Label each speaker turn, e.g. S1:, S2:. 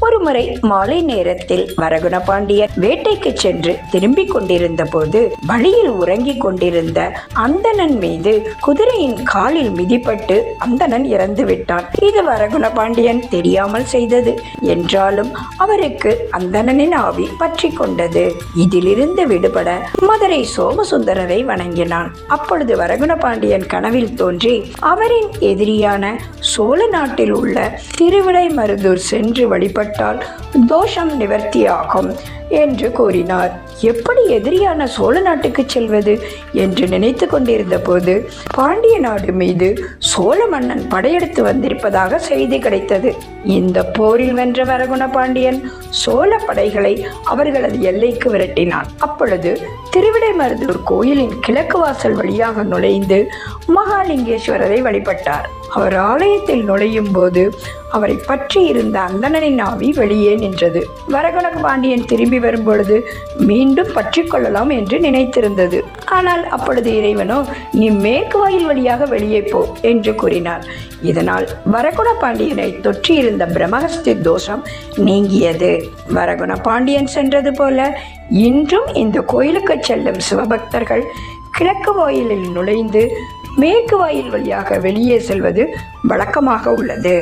S1: ஒருமுறை மாலை நேரத்தில் வரகுண பாண்டியன் வேட்டைக்கு சென்று திரும்பிக் கொண்டிருந்த போது வழியில் உறங்கிக் கொண்டிருந்த அந்தணன் மீது குதிரையின் காலில் மிதிப்பட்டு அந்தணன் இறந்து விட்டான். இது வரகுண பாண்டியன் தெரியாமல் செய்தது என்றாலும் அவருக்கு அந்தணனின் ஆவி பற்றி கொண்டது. இதிலிருந்து விடுபட மதுரை சோமசுந்தரரை வணங்கினான். அப்பொழுது வரகுண பாண்டியன் கனவில் தோன்றி அவரின் எதிரியான சோழ நாட்டில் உள்ள திருவிடைமருதூர் சென்று வழிபட்டால் தோஷம் நிவர்த்தியாகும் என்று கூறினார். எப்படி எதிரியான சோழ நாட்டுக்கு செல்வது என்று நினைத்து கொண்டிருந்த போது பாண்டிய நாடு மீது சோழ மன்னன் படையெடுத்து வந்திருப்பதாக செய்தி கிடைத்தது. இந்த போரில் வென்ற வரகுண பாண்டியன் சோழ படைகளை அவர்களது எல்லைக்கு விரட்டினான். அப்பொழுது திருவிடைமருதூர் கோயிலின் கிழக்கு வாசல் வழியாக நுழைந்து மகாலிங்கேஸ்வரரை வழிபட்டார். அவர் ஆலயத்தில் நுழையும் போது அவரை பற்றி இருந்த அந்தணனின் ஆவி வெளியே நின்றது. வரகுண பாண்டியன் திரும்பி வரும்பொழுது மீண்டும் பற்றி கொள்ளலாம் என்று நினைத்திருந்தது. ஆனால் அப்பொழுது இறைவனோ நீ மேற்கு வாயில் வழியாக வெளியே போ என்று கூறினார். இதனால் வரகுண பாண்டியனை தொற்றியிருந்த பிரம்மஹஸ்தி தோஷம் நீங்கியது. வரகுண பாண்டியன் சென்றது போல இன்றும் இந்த கோயிலுக்கு செல்லும் சிவபக்தர்கள் கிழக்கு வாயிலில் நுழைந்து மேற்கு வாயில் வழியாக வெளியே செல்வது வழக்கமாக உள்ளது.